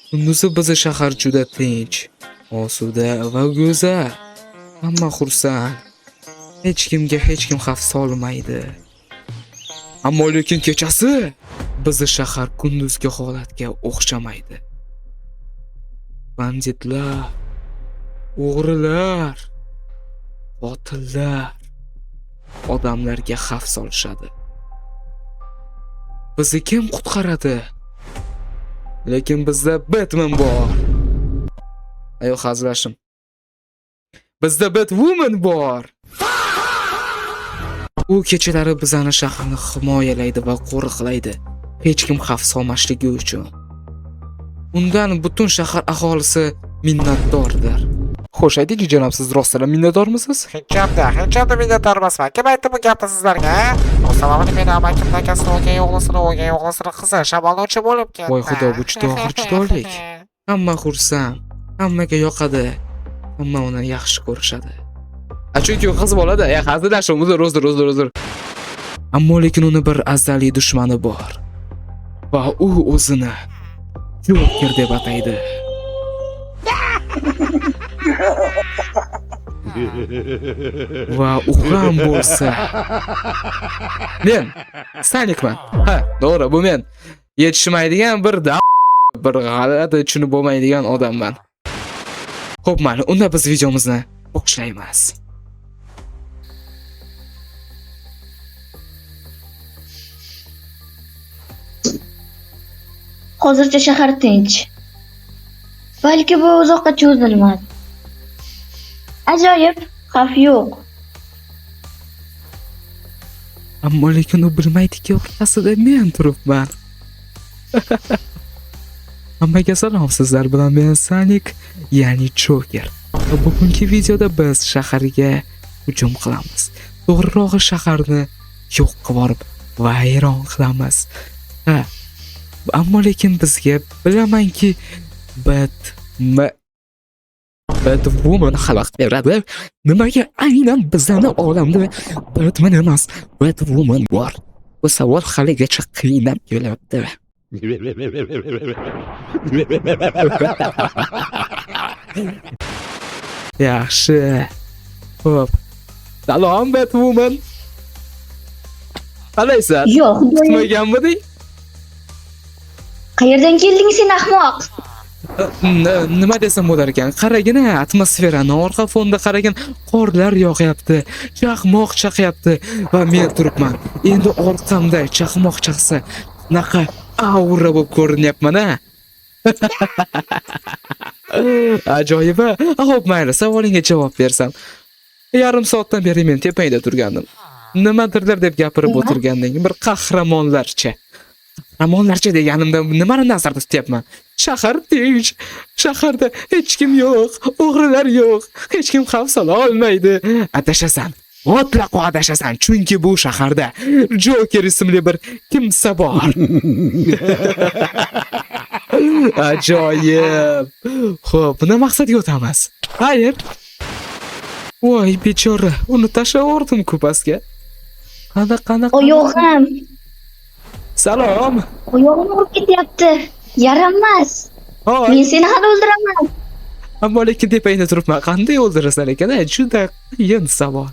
Kunduzi bizni shahar juda tinch, osuda va go'zal. Hamma xursand. Hech kimga hech kim xavf solmaydi. Ammo lekin kechasi bizni shahar kunduzgi holatga o'xshamaydi. Banditlar, o'g'rilar, qotillar odamlarga xavf solishadi. Bizni kim qutqaradi? Lekin bizda Batman bor. Ayo hazrashim. Bizda Batwoman bor. U kechalari bizani shaharni himoyalaydi va qo'riqlaydi. Hech kim xavf solmasligi uchun. Undan butun shahar aholisi minnatdordir. Xo'sh, ayting, janob, siz rostdan minnatdormisiz? Hech ham minnatdor emasman. Kim aytdi bu gapni sizlarga? Bu sababini meni amakim akasini o'gay o'g'lisini qizi shamollovchi bo'lib ketdi. Voy xudo, bu juda og'ir judolik. Hamma xursand, hammaga yoqadi, hamma uni yaxshi ko'rishadi. Chunki u qiz bolada, hazillashim, uzr. Ammo lekin uni bir azaliy dushmani bor. Va u o'zini Joker deb ataydi. Va u ham bo'lsa men Sanikman. Ha, to'g'ri, bu men yetishmaydigan bir g'alati tushunib bo'lmaydigan odamman. Xo'p, mana unda biz videomizni boshlaymiz. Hozircha shahar tinch. Balki bu uzoqqa cho'zilmadi. Ajoyib, xavf yo'q. Ammo lekin u bilmaydiki, orqasida men turibman. Hammaga salom, sizlar bilan men Sonic, ya'ni Joker. Bugungi videoda biz shaharga hujum qilamiz. To'g'rirog'i shaharni yo'q qilib yuborib, vayron qilamiz. Ammo lekin bizga bilamanki Batwoman xalaqit beradi. Nimaga aynan bizning olamda Batman emas, Batwoman bor? Bu savol haligacha qiynab kelyapti. Yaxshi. Xo'p. Salom Batwoman. Qalaysan? Yo'q, kutmaganmiding? Qayerdan kelding sen ahmoq? Nima desam bo'lar ekan? Qaragina, atmosferani orqa fonda qaragin, qorlar yog'yapti, chaqmoq chaqyapti va men turibman. Endi orqamda chaqmoq chaqsa, naqa aura bo'lib ko'rinyapman-a. Ajoyib. Xo'p, mayli, savolingga javob bersam. Yarim soatdan beri men tepangda turgandim. Nimadirlar deb gapirib o'tirganding, bir qahramonlarcha. Qahramonlarcha deganimda nimani nazarda tutyapman? Shahar tinch. Shaharda hech kim yo'q, o'g'rilar yo'q, hech kim xavf sola olmaydi. Adashasan. Mutlaqo adashasan, chunki bu shaharda Joker ismli bir kimsa bor. Ajoyib. Xo'p, buni maqsadga o'tamiz. Hayır. Voy, bechora, uni tashlab yubordim-ku pastga. Qana. Oyog'im. Salom. Oyog'im urib ketyapti. Yaramas. Men seni hali o'ldiraman. Ammo lekin tepangda turibman. Qanday o'ldirasan ekan? Juda qiyin savol.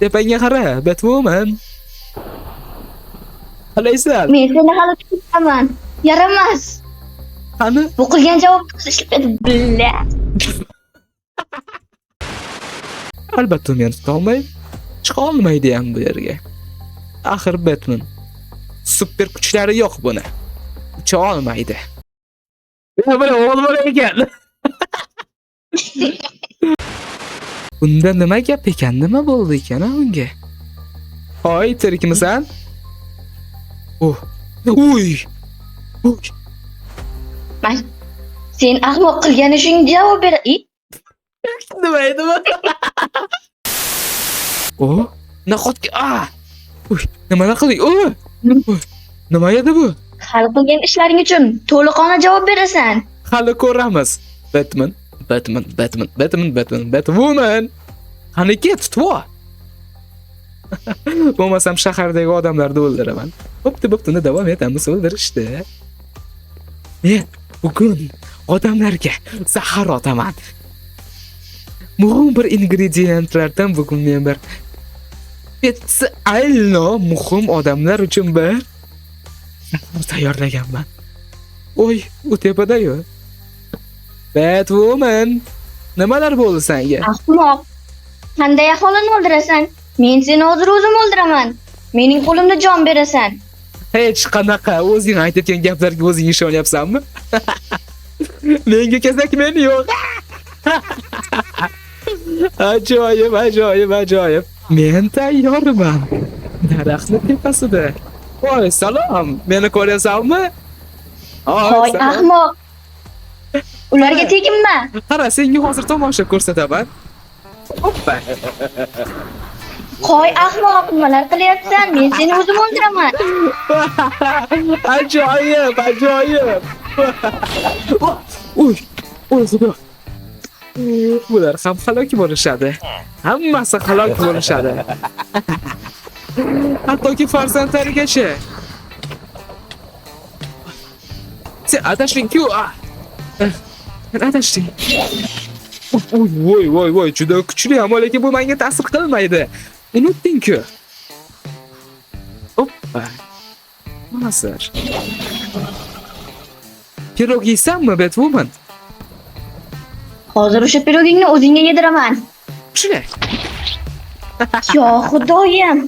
Tepangga qara, Batwoman. Qalaysan? Men seni hali tutaman. Yaramas. Qani? Bu qilgan javobni qilishib edi. Billa. Albatta men tutolmayman. Chiqa olmaydi ham bu yerga. Axir Batman. Super kuchlari yo'q buni. Ucha olmaydi. Mana o'g'il ekan. Bunda nima gap ekan? Nima bo'ldi ekan unga? Hoy, tirikmisan? Uy. Sen ahmoq qilgan ishing javob ber. Nima edi bu? Nahotki nimalar qildik? Nima edi bu? Hal qilgan ishlaring uchun to'liqona javob berasan. Hali ko'ramiz. Batwoman. Qani ket, tutvo. Bo'lmasam shahardagi odamlarni o'ldiraman. Bo'pti, uni davom etamiz o'ldirishda. bugun odamlarga zahar otaman. Muhim bir ingrediyentlardan bugun men bir spesialno muhim odamlar uchun bir zahar tayyorlaganman. Oy, u tepada-yu. Batwoman, nimalar bo'ldi senga? Ahmoq. Qanday aholini o'ldirasan? Men seni hozir o'zim o'ldiraman. Mening qo'limda jon berasan. Hech qanaqa o'zing aytayotgan gaplarga o'zing ishonyapsanmi? Menga kesak men yo'q. Ajoyib, ajoyib, ajoyib. Men tayyorman. Daraxtning tepasida. Voy, salom. Meni ko'ryasanmi? Voy, ahmoq. Ularga teginma. Qara, senga hozir tomosha ko'rsataman. Hoppa. Qo'y ahmoq, nimalar qilyapsan? Men seni o'zim o'ldiraman. Ajoyib, ajoyib. Uy, xudo. Bular ham halok bo'lishadi. Hammasi halok bo'lishadi. Hattoki farzandlarigacha. Sen adashing-ku. Adashing. Voy, juda kuchli, ammo lekin bu menga ta'sir qilmaydi. Unutding-ku. Hoppa. Mazar. Pirog yeysanmi, Batwoman? Hozir o'sha pirogingni o'zingga yediraman. Shunday. Yo, xudoyim.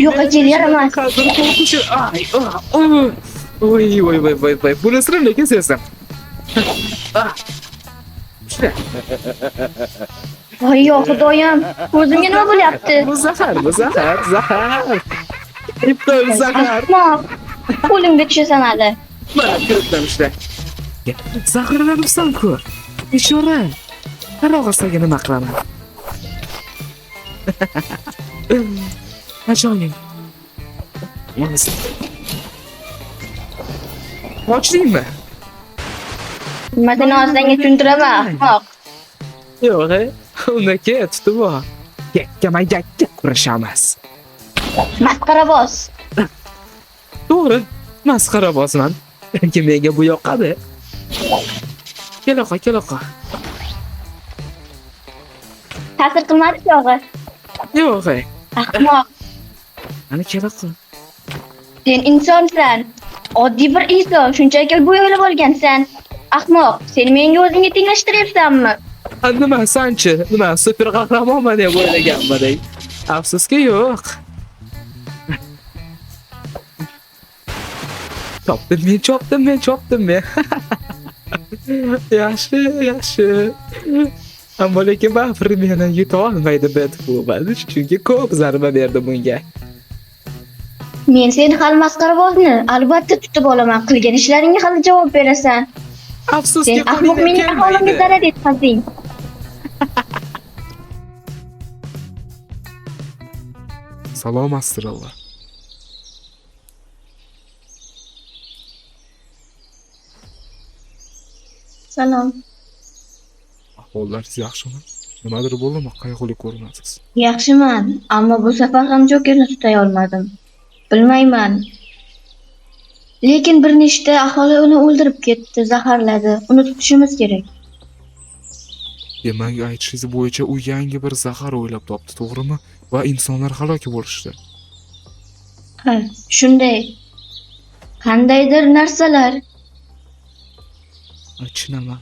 Yo'q, kel yaramas. Hozir qo'rqishim. Voy. Buni sira lekin sezdim. Shunday. Voy, yo, xudoyim. O'zimga nima bo'lyapti? Bu zahar. Iptol zahar. Ahmoq. Qo'limga tushasan hali. Mana kiribdim ishda. Zaharlanibsan-ku. Ishora. Qarog'asaga nima qilaman? Ajoyib. Ochdingmi? Nima seni og'zingga tushuntiraman, ahmoq. Yo'q, unaki tutib ol. Yakka kurashamiz. Masxaraboz. To'g'ri, masxarabozman. Lekin menga bu yoqadi. Keloqa. Ta'sir qilmadi yog'i. Yo'q, Ahmoq. ana keloqa. Sen insonsan. Oddiy bir inson, shunchaki bu o'ylab olgansan. Ahmoq, sen menga o'zingga tenglashtiryapsanmi? Nima sanchi? Nima super qahramonman deb o'ylaganman. Afsuski yo'q. Chopdim men. Yaxshi. Ammo lekin baribir meni yuta olmaydi Batwoman. Chunki ko'p zarba berdi bunga. Men seni hali masxarabozni albatta tutib olaman. Qilgan ishlaringga hali javob berasan. Afsuski Sen ahmoq, mening aholimga zarar yetkazing. Salom astiralloh. Salom. Ahvollaringiz yaxshimi? Nimadir bo'ldimi? Qayg'uli ko'rinasiz. Yaxshiman, ammo bu safar ham Jokerni tutay olmadim. Bilmayman. Lekin bir nechta aholi uni o'ldirib ketdi, zaharladi. Uni tutishimiz kerak. Demak, aytishingiz bo'yicha u yangi bir zahar o'ylab topdi, to'g'rimi? Va insonlar halok bo'lishdi. Ha, shunday. Qandaydir narsalar. Achinaman.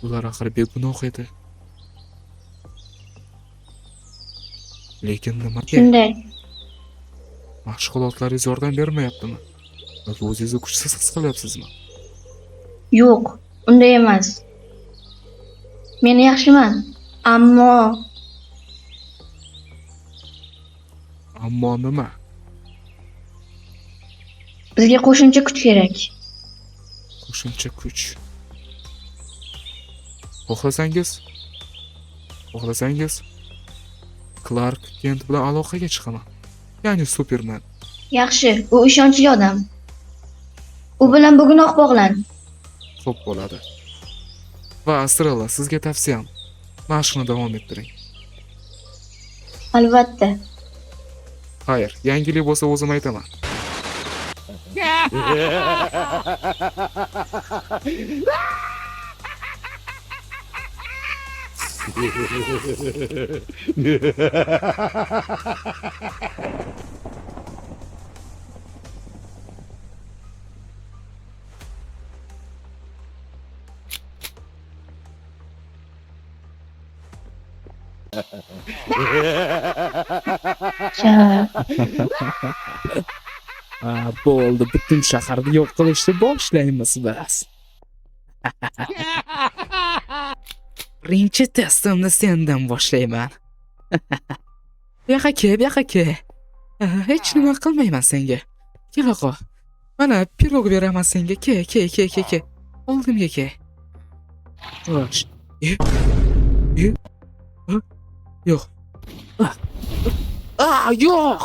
Ular axir begunoh edi. Lekin nimaga? Shunday. Mashg'ulotlaringiz yordam bermayaptimi? Yoki o'zingizni kuchsiz his qilyapsizmi? Yo'q, unday emas. Men yaxshiman, ammo nima? bizga qo'shimcha kuch kerak. Qo'shimcha kuch. Xohlasangiz Clark Kent bilan aloqaga chiqaman. Ya'ni Superman. Yaxshi, u ishonchli odam. U bilan bugunoq bog'lan. Xo'p bo'ladi. Va Astrala, sizga tavsiyam, mashqni davom ettiring. Albatta. Xayr, yangilik bo'lsa o'zim aytaman. Bo'ldi, butun shaharni yo'q qilishni boshlaymiz biz. Birinchi testimni sendan boshlayman. Bu yoqqa kel. Hech nima qilmayman senga. Kel oqa. Mana pirog beraman senga. Ke. Oldimga ke. Xo'sh. Yo'q. Yo'q.